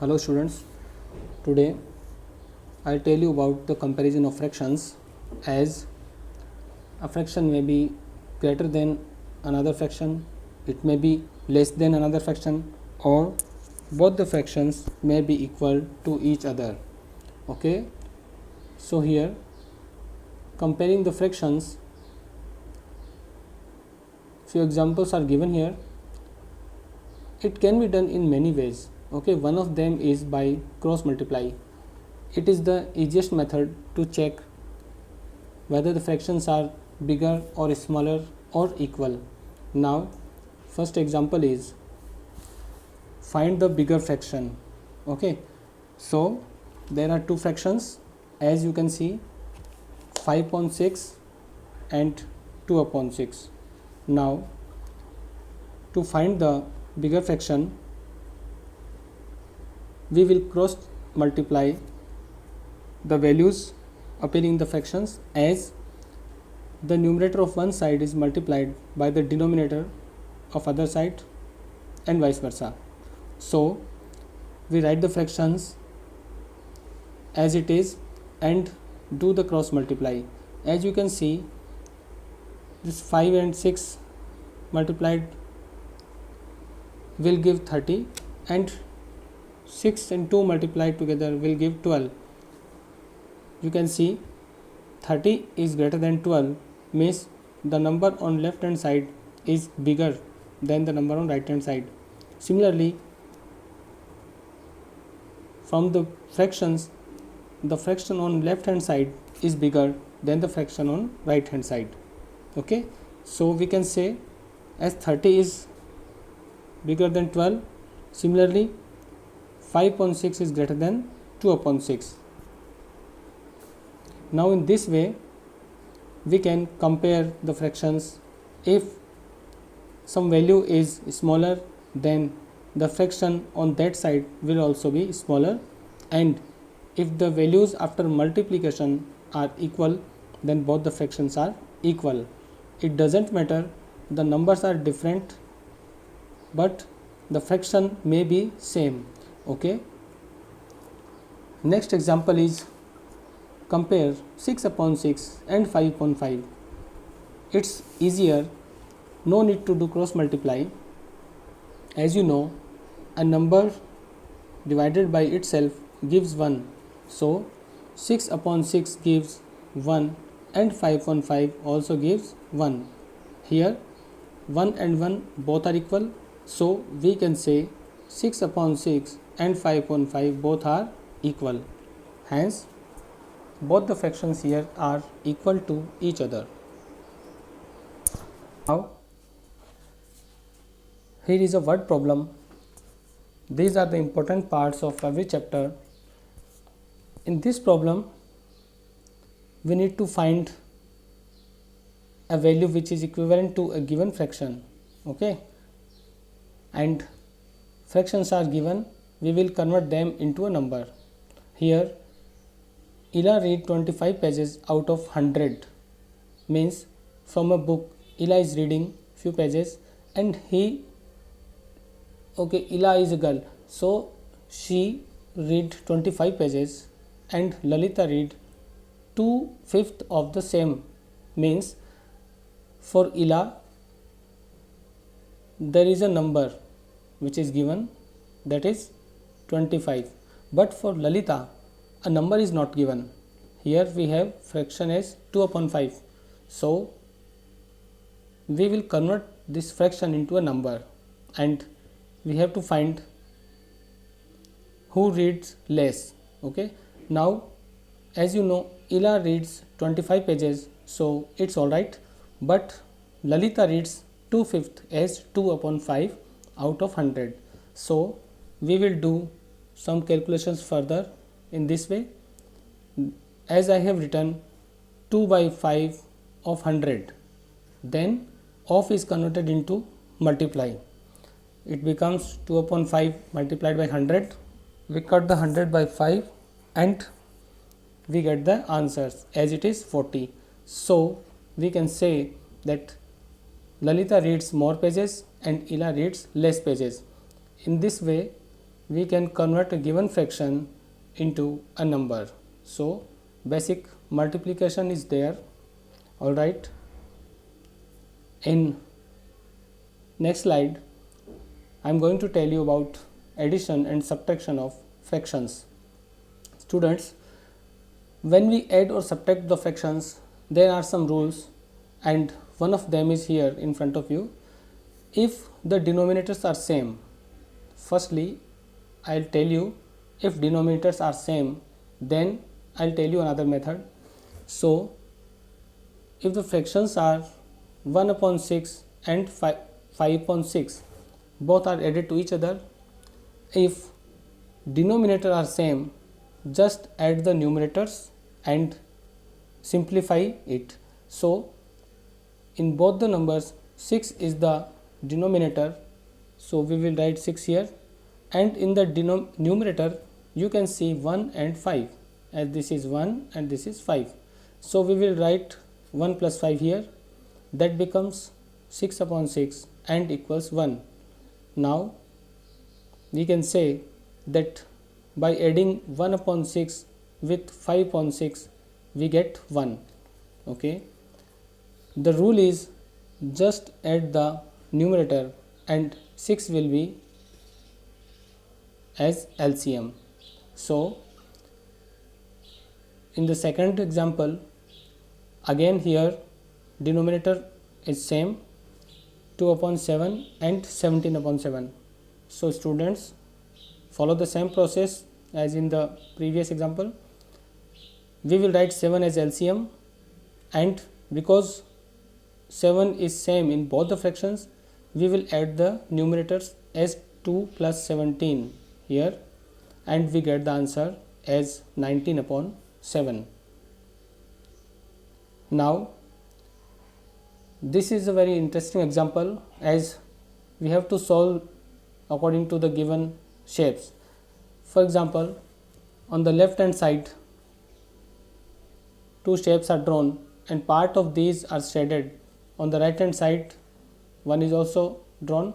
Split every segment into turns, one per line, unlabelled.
Hello students, today I'll tell you about the comparison of fractions, as a fraction may be greater than another fraction, it may be less than another fraction, or both the fractions may be equal to each other. Okay, so here comparing the fractions, few examples are given here. It can be done in many ways. Okay, one of them is by cross multiply. It is the easiest method to check whether the fractions are bigger or smaller or equal. Now first example is find the bigger fraction. Okay, so there are two fractions, as you can see, 5/6 and 2/6. Now to find the bigger fraction, we will cross multiply the values appearing in the fractions, as the numerator of one side is multiplied by the denominator of other side and vice versa. So we write the fractions as it is and do the cross multiply. As you can see, this 5 and 6 multiplied will give 30, and 6 and 2 multiplied together will give 12. You can see 30 is greater than 12, means the number on left hand side is bigger than the number on right hand side. Similarly, from the fractions, the fraction on left hand side is bigger than the fraction on right hand side. Okay, so we can say as 30 is bigger than 12, similarly 5/6 is greater than 2/6. Now in this way we can compare the fractions. If some value is smaller, then the fraction on that side will also be smaller, and if the values after multiplication are equal, then both the fractions are equal. It doesn't matter the numbers are different, but the fraction may be same. Okay, next example is compare 6/6 and 5/5. It's easier, no need to do cross multiply. As you know, a number divided by itself gives 1, so 6/6 gives 1 and 5/5 also gives 1. Here 1 and 1 both are equal, so we can say 6/6 and 5/5 both are equal. Hence both the fractions here are equal to each other. Now here is a word problem. These are the important parts of every chapter. In this problem, we need to find a value which is equivalent to a given fraction. Okay, and fractions are given, we will convert them into a number. Here Ila read 25 pages out of 100, means from a book Ila is reading few pages, and Ila is a girl, so she read 25 pages and Lalita read 2/5 of the same, means for Ila there is a number which is given, that is 25, but for Lalita a number is not given. Here we have fraction as 2/5, so we will convert this fraction into a number, and we have to find who reads less. Okay, now as you know, Ila reads 25 pages, so it's alright, but Lalita reads 2/5 as 2/5 out of 100. So we will do some calculations further in this way. As I have written 2/5 of 100, then of is converted into multiply. It becomes 2/5 multiplied by 100. We cut the 100 by 5 and we get the answers, as it is 40. So we can say that Lalita reads more pages and Ila reads less pages. In this way we can convert a given fraction into a number. So basic multiplication is there. All right. In next slide, I am going to tell you about addition and subtraction of fractions. Students, when we add or subtract the fractions, there are some rules, and one of them is here in front of you. If the denominators are same, firstly I'll tell you, if denominators are same, then I'll tell you another method. So if the fractions are 1 upon 6 and 5 upon 6, both are added to each other, if denominator are same, just add the numerators and simplify it. So in both the numbers, 6 is the denominator, so we will write 6 here, and in the numerator you can see 1 and 5, as this is 1 and this is 5. So we will write 1 plus 5 here, that becomes 6 upon 6 and equals 1. Now we can say that by adding 1 upon 6 with 5 upon 6, we get 1. Okay, the rule is just add the numerator and 6 will be as LCM. So in the second example, again here denominator is same, 2 upon 7 and 17 upon 7. So students, follow the same process as in the previous example. We will write 7 as LCM, and because 7 is same in both the fractions, we will add the numerators as 2 plus 17 here, and we get the answer as 19 upon 7. Now this is a very interesting example, as we have to solve according to the given shapes. For example, on the left hand side, two shapes are drawn and part of these are shaded. On the right hand side, one is also drawn.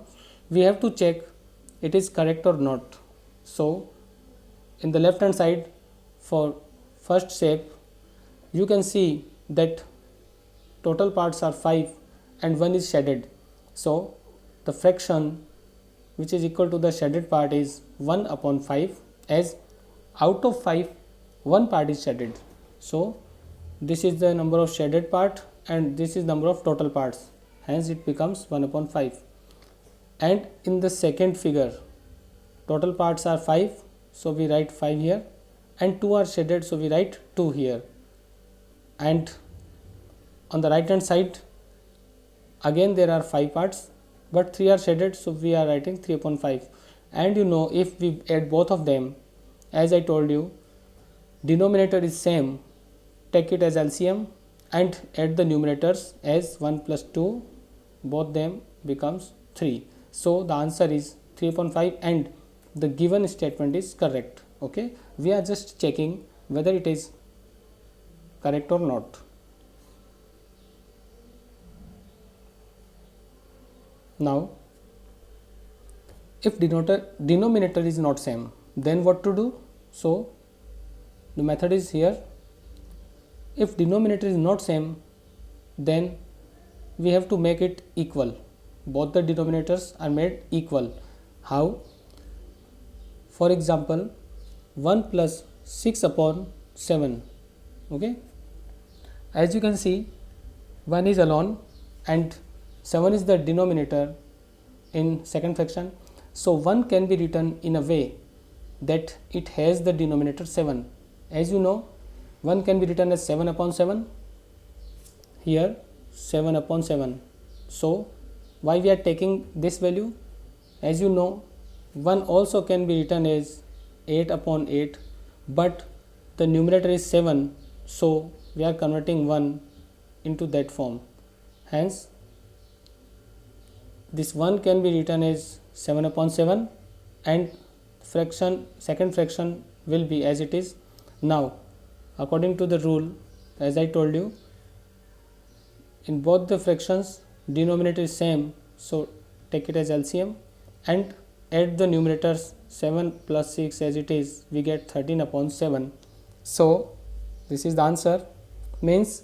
We have to check it is correct or not. So in the left hand side, for first shape, you can see that total parts are 5 and one is shaded. So the fraction which is equal to the shaded part is 1 upon 5, as out of 5 one part is shaded. So this is the number of shaded part and this is number of total parts, hence it becomes 1 upon 5. And in the second figure, total parts are 5, so we write 5 here, and 2 are shaded, so we write 2 here. And on the right hand side, again there are 5 parts, but 3 are shaded, so we are writing 3 upon 5. And you know, if we add both of them, as I told you, denominator is same, take it as LCM and add the numerators as 1 plus 2, both them becomes 3. So the answer is 3 upon 5 and the given statement is correct. Okay, we are just checking whether it is correct or not. Now if denominator is not same, then what to do? So the method is here. If denominator is not same, then we have to make it equal. Both the denominators are made equal. How? For example, 1 plus 6 upon 7. Okay, as you can see, 1 is alone and 7 is the denominator in second fraction. So 1 can be written in a way that it has the denominator 7. As you know, 1 can be written as 7 upon 7, here 7 upon 7. So why we are taking this value? As you know, 1 also can be written as 8 upon 8, but the numerator is 7, so we are converting 1 into that form. Hence this 1 can be written as 7 upon 7 and second fraction will be as it is. Now according to the rule, as I told you, in both the fractions denominator is same, so take it as LCM and add the numerators 7 plus 6 as it is, we get 13 upon 7. So this is the answer. Means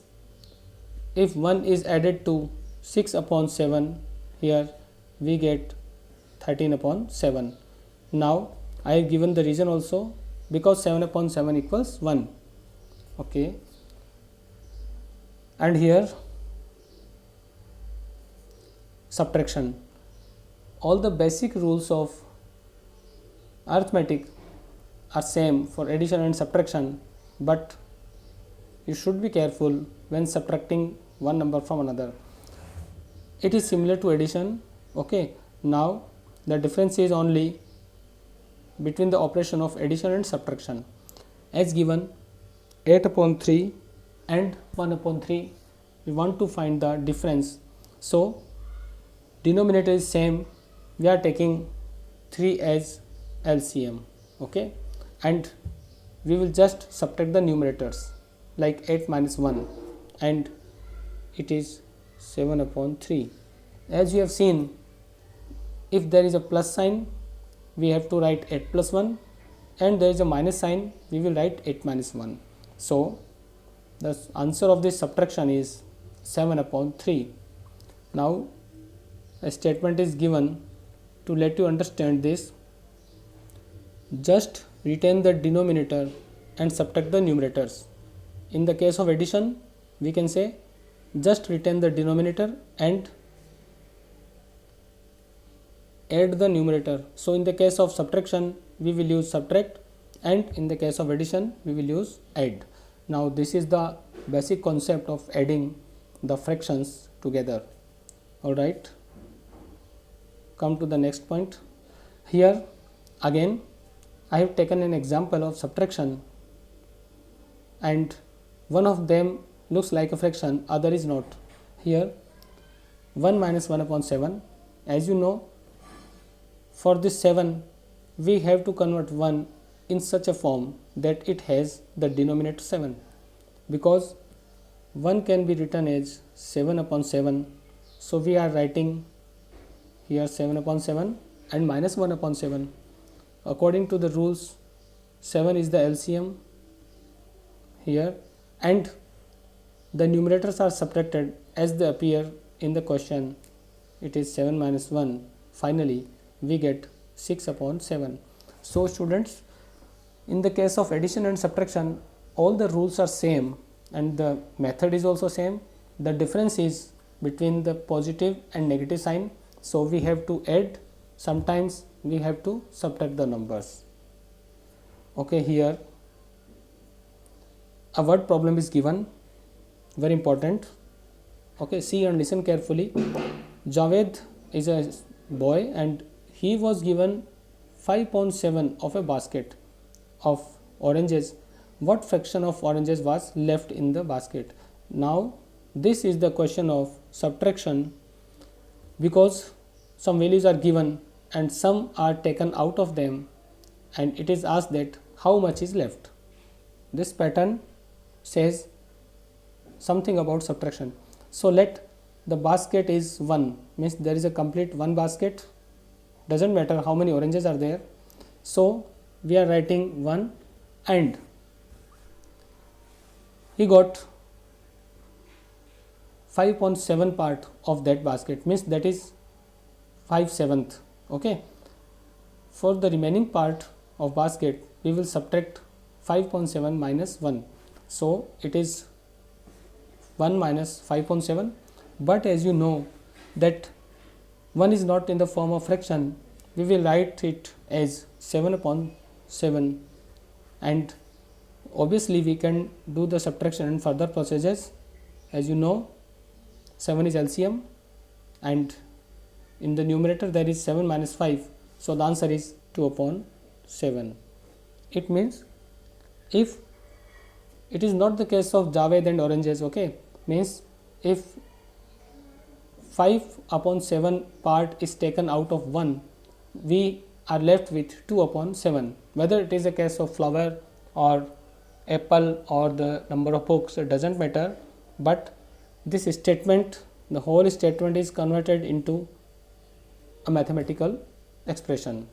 if 1 is added to 6 upon 7, here we get 13 upon 7. Now I have given the reason also, because 7 upon 7 equals 1. Okay, and here subtraction. All the basic rules of arithmetic are same for addition and subtraction, but you should be careful when subtracting one number from another. It is similar to addition. Okay, now the difference is only between the operation of addition and subtraction. As given 8 upon 3 and 1 upon 3, we want to find the difference. So denominator is same, we are taking 3 as LCM. Okay, and we will just subtract the numerators, like 8 minus 1, and it is 7 upon 3. As you have seen, if there is a plus sign, we have to write 8 plus 1, and there is a minus sign, we will write 8 minus 1. So the answer of this subtraction is 7 upon 3. Now a statement is given to let you understand this. Just retain the denominator and subtract the numerators. In the case of addition, we can say just retain the denominator and add the numerator. So in the case of subtraction, we will use subtract, and in the case of addition, we will use add. Now this is the basic concept of adding the fractions together. All right, come to the next point. Here again I have taken an example of subtraction, and one of them looks like a fraction, other is not. Here 1 minus 1 upon 7. As you know, for this 7 we have to convert 1 in such a form that it has the denominator 7, because 1 can be written as 7 upon 7. So we are writing here 7 upon 7 and minus 1 upon 7. According to the rules, 7 is the LCM here, and the numerators are subtracted as they appear in the question. It is 7 minus 1. Finally we get 6 upon 7. So students, in the case of addition and subtraction, all the rules are same and the method is also same. The difference is between the positive and negative sign. So we have to add, sometimes we have to subtract the numbers. Okay, here a word problem is given, very important. Okay, see and listen carefully. Javed is a boy and he was given 5.7 of a basket of oranges. What fraction of oranges was left in the basket? Now this is the question of subtraction, because some values are given and some are taken out of them, and it is asked that how much is left. This pattern says something about subtraction. So let the basket is 1, means there is a complete 1 basket, doesn't matter how many oranges are there. So we are writing 1, and he got 5.7 part of that basket, means that is 5/7. Okay, for the remaining part of basket we will subtract 5.7 minus 1. So it is 1 minus 5.7, but as you know that 1 is not in the form of fraction, we will write it as 7 upon 7, and obviously we can do the subtraction and further processes. As you know, 7 is LCM, and in the numerator there is 7 minus 5, so the answer is 2 upon 7. It means if it is not the case of Javed and oranges, okay, means if 5 upon 7 part is taken out of 1, we are left with 2 upon 7. Whether it is a case of flower or apple or the number of books, it doesn't matter, but this statement, the whole statement is converted into a mathematical expression.